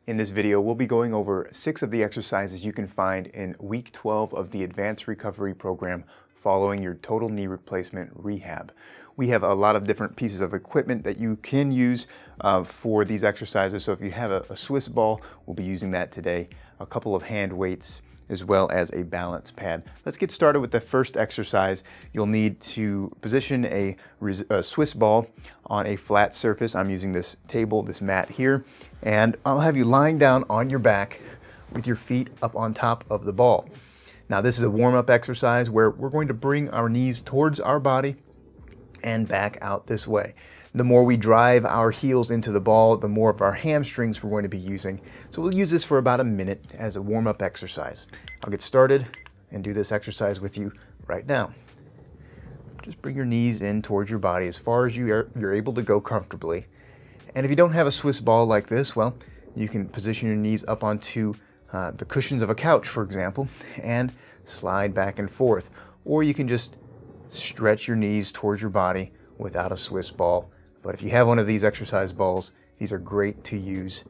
In this video, we'll be going over 6 of the exercises you can find in week 12 of the Advanced Recovery Program following your total knee replacement rehab. We have a lot of different pieces of equipment that you can use for these exercises. So if you have a Swiss ball, we'll be using that today, a couple of hand weights, as well as a balance pad. Let's get started with the first exercise. You'll need to position a Swiss ball on a flat surface. I'm using this table, this mat here, and I'll have you lying down on your back with your feet up on top of the ball. Now this is a warm-up exercise where we're going to bring our knees towards our body and back out this way. The more we drive our heels into the ball, the more of our hamstrings we're going to be using. So we'll use this for about a minute as a warm-up exercise. I'll get started and do this exercise with you right now. Just bring your knees in towards your body as far as you're able to go comfortably. And if you don't have a Swiss ball like this, well, you can position your knees up onto the cushions of a couch, for example, and slide back and forth. Or you can just stretch your knees towards your body without a Swiss ball. But if you have one of these exercise balls, these are great to use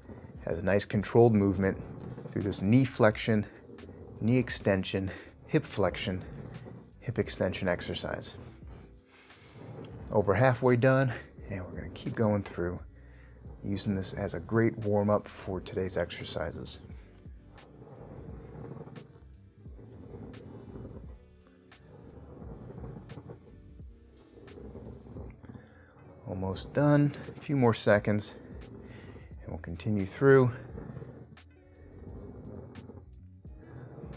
as a nice controlled movement through this knee flexion, knee extension, hip flexion, hip extension exercise. Over halfway done, and we're going to keep going through, using this as a great warm-up for today's exercises. Almost done, a few more seconds, and we'll continue through.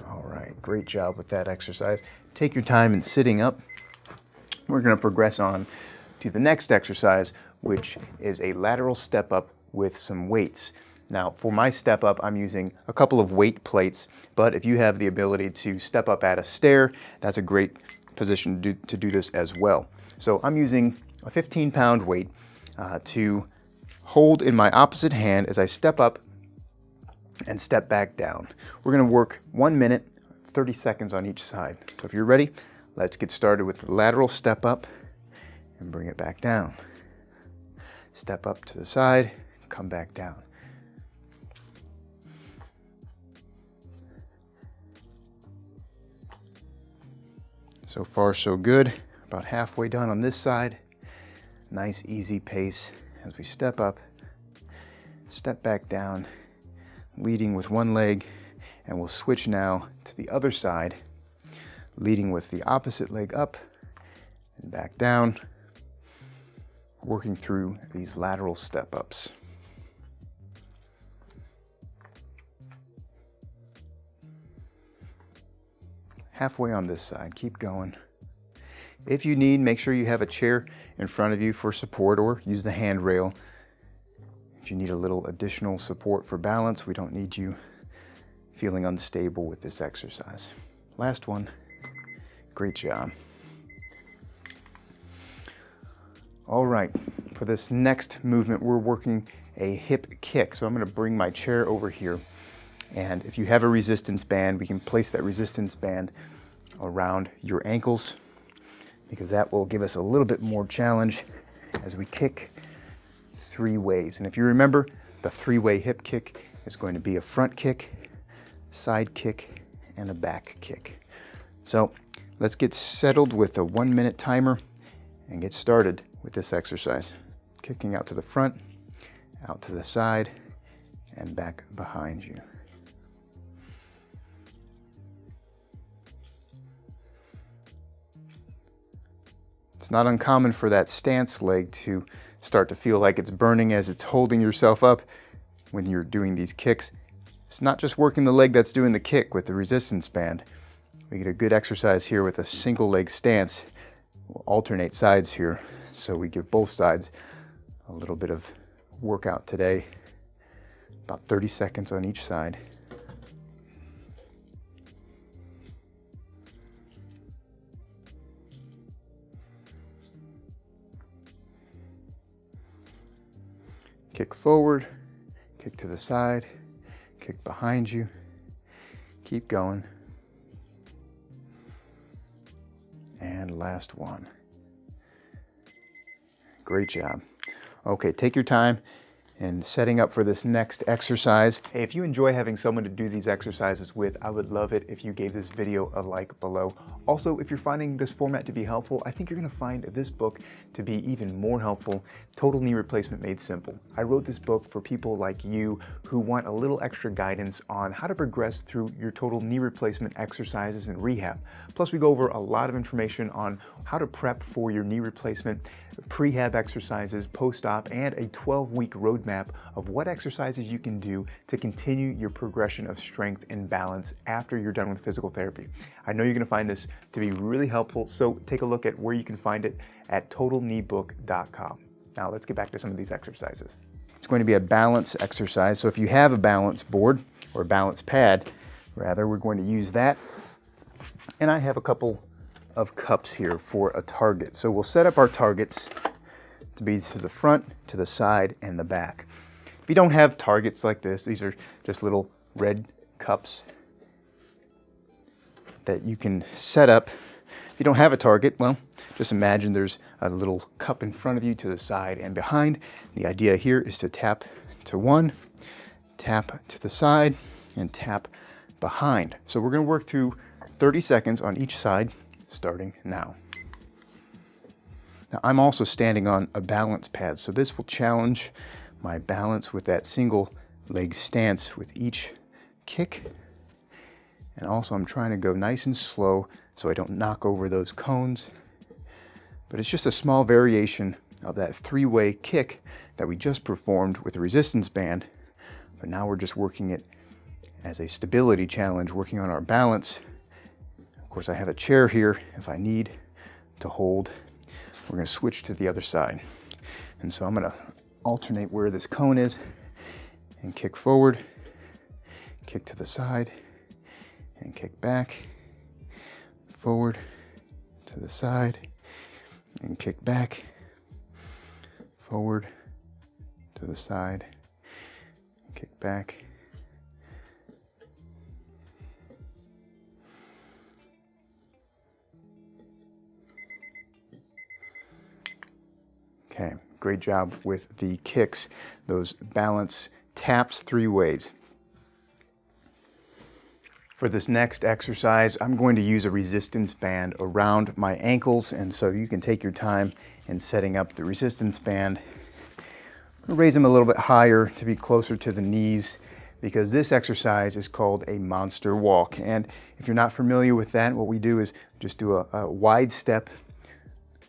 All right, great job with that exercise. Take your time in sitting up. We're going to progress on to the next exercise, which is a lateral step up with some weights. Now, for my step up, I'm using a couple of weight plates, but if you have the ability to step up at a stair, that's a great position to do this as well. So I'm using a 15-pound weight to hold in my opposite hand as I step up and step back down. We're going to work 1 minute, 30 seconds on each side. So if you're ready, let's get started with the lateral step up and bring it back down. Step up to the side, come back down. So far, so good. About halfway done on this side. Nice, easy pace as we step up, step back down, leading with one leg, and we'll switch now to the other side, leading with the opposite leg up and back down, working through these lateral step ups. Halfway on this side, keep going. If you need, make sure you have a chair in front of you for support or use the handrail. If you need a little additional support for balance, we don't need you feeling unstable with this exercise. Last one. Great job. All right, for this next movement, we're working a hip kick. So I'm going to bring my chair over here. And if you have a resistance band, we can place that resistance band around your ankles, because that will give us a little bit more challenge as we kick 3 ways. And if you remember, the 3-way hip kick is going to be a front kick, side kick, and a back kick. So let's get settled with a 1-minute timer and get started with this exercise. Kicking out to the front, out to the side, and back behind you. It's not uncommon for that stance leg to start to feel like it's burning as it's holding yourself up when you're doing these kicks. It's not just working the leg that's doing the kick with the resistance band. We get a good exercise here with a single leg stance. We'll alternate sides here, so we give both sides a little bit of workout today. About 30 seconds on each side. Kick forward, kick to the side, kick behind you, keep going. And last one. Great job. Okay, take your time and setting up for this next exercise. Hey, if you enjoy having someone to do these exercises with, I would love it if you gave this video a like below. Also, if you're finding this format to be helpful, I think you're going to find this book to be even more helpful, Total Knee Replacement Made Simple. I wrote this book for people like you who want a little extra guidance on how to progress through your total knee replacement exercises and rehab. Plus, we go over a lot of information on how to prep for your knee replacement, prehab exercises, post-op, and a 12-week roadmap of what exercises you can do to continue your progression of strength and balance after you're done with physical therapy. I know you're going to find this to be really helpful, so take a look at where you can find it at totalkneebook.com. Now let's get back to some of these exercises. It's going to be a balance exercise, so if you have a balance board or a balance pad, rather, we're going to use that. And I have a couple of cups here for a target. So we'll set up our targets to be to the front, to the side, and the back. If you don't have targets like this, these are just little red cups that you can set up. If you don't have a target, well, just imagine there's a little cup in front of you, to the side and behind. The idea here is to tap to one, tap to the side, and tap behind. So we're going to work through 30 seconds on each side, starting now. Now, I'm also standing on a balance pad, so this will challenge my balance with that single leg stance with each kick. And also I'm trying to go nice and slow so I don't knock over those cones. But it's just a small variation of that three-way kick that we just performed with the resistance band. But now we're just working it as a stability challenge, working on our balance. Of course, I have a chair here if I need to hold. We're going to switch to the other side. And so I'm going to alternate where this cone is and kick forward, kick to the side, and kick back, forward, to the side, and kick back, forward, to the side, kick back. Okay, great job with the kicks, those balance taps 3 ways. For this next exercise, I'm going to use a resistance band around my ankles, and so you can take your time in setting up the resistance band. Raise them a little bit higher to be closer to the knees, because this exercise is called a monster walk. And if you're not familiar with that, what we do is just do a wide step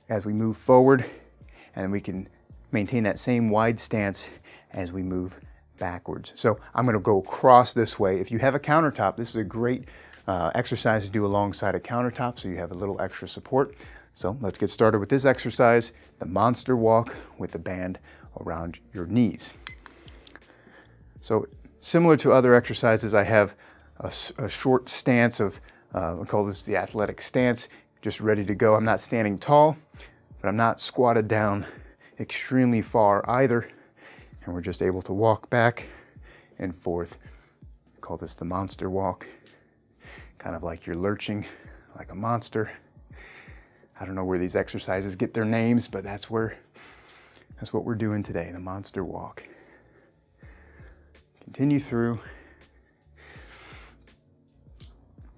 as we move forward, and we can maintain that same wide stance as we move backwards. So I'm going to go across this way. If you have a countertop, this is a great exercise to do alongside a countertop, so you have a little extra support. So let's get started with this exercise, the monster walk with the band around your knees. So similar to other exercises, I have a short stance of, we call this the athletic stance, just ready to go. I'm not standing tall, but I'm not squatted down extremely far either. And we're just able to walk back and forth. We call this the monster walk. Kind of like you're lurching like a monster. I don't know where these exercises get their names, but that's what we're doing today, the monster walk. Continue through.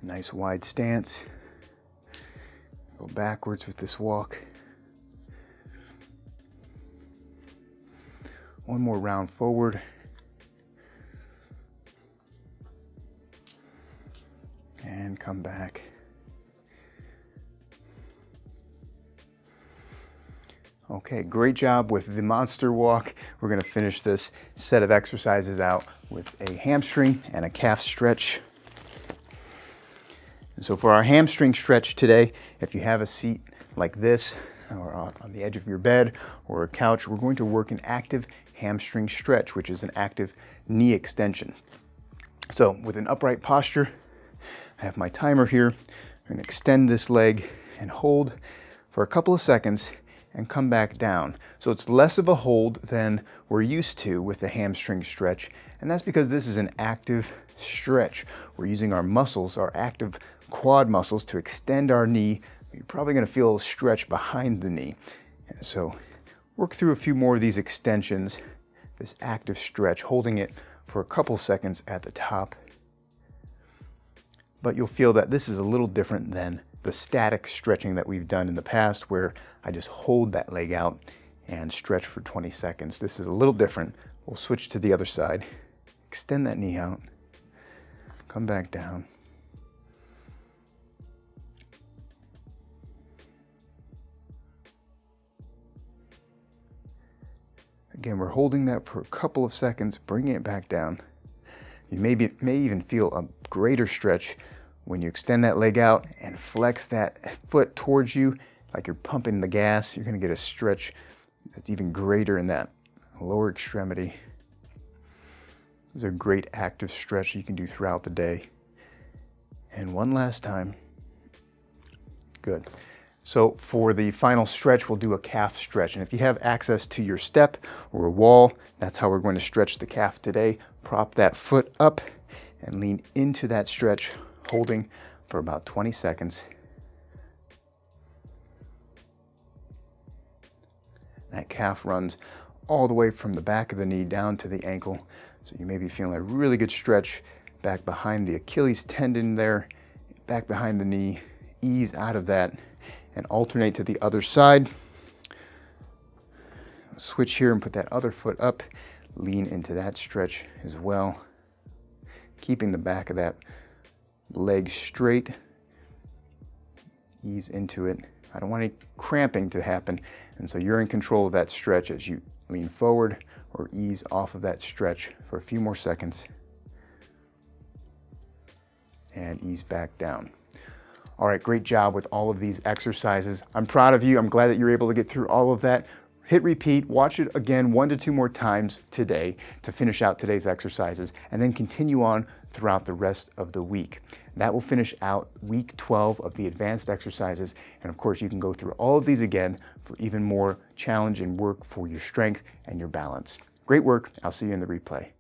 Nice wide stance. Go backwards with this walk. One more round forward. And come back. Okay, great job with the monster walk. We're going to finish this set of exercises out with a hamstring and a calf stretch. And so for our hamstring stretch today, if you have a seat like this, or on the edge of your bed or a couch, we're going to work an active hamstring stretch, which is an active knee extension. So with an upright posture, I have my timer here. I'm going to extend this leg and hold for a couple of seconds and come back down. So it's less of a hold than we're used to with the hamstring stretch, and that's because this is an active stretch. We're using our muscles, our active quad muscles, to extend our knee. You're probably going to feel a stretch behind the knee. And so work through a few more of these extensions this active stretch, holding it for a couple seconds at the top. But you'll feel that this is a little different than the static stretching that we've done in the past, where I just hold that leg out and stretch for 20 seconds. This is a little different. We'll switch to the other side. Extend that knee out. Come back down. Again, we're holding that for a couple of seconds, bringing it back down. You may even feel a greater stretch when you extend that leg out and flex that foot towards you, like you're pumping the gas. You're going to get a stretch that's even greater in that lower extremity. This is a great active stretch you can do throughout the day. And one last time. Good. So for the final stretch, we'll do a calf stretch. And if you have access to your step or a wall, that's how we're going to stretch the calf today. Prop that foot up and lean into that stretch, holding for about 20 seconds. That calf runs all the way from the back of the knee down to the ankle. So you may be feeling a really good stretch back behind the Achilles tendon there, back behind the knee. Ease out of that and alternate to the other side. Switch here and put that other foot up. Lean into that stretch as well. Keeping the back of that leg straight. Ease into it. I don't want any cramping to happen, and so you're in control of that stretch as you lean forward or ease off of that stretch for a few more seconds. And ease back down. All right, great job with all of these exercises. I'm proud of you. I'm glad that you're able to get through all of that. Hit repeat, watch it again 1 to 2 more times today to finish out today's exercises, and then continue on throughout the rest of the week. That will finish out week 12 of the advanced exercises. And of course, you can go through all of these again for even more challenge and work for your strength and your balance. Great work. I'll see you in the replay.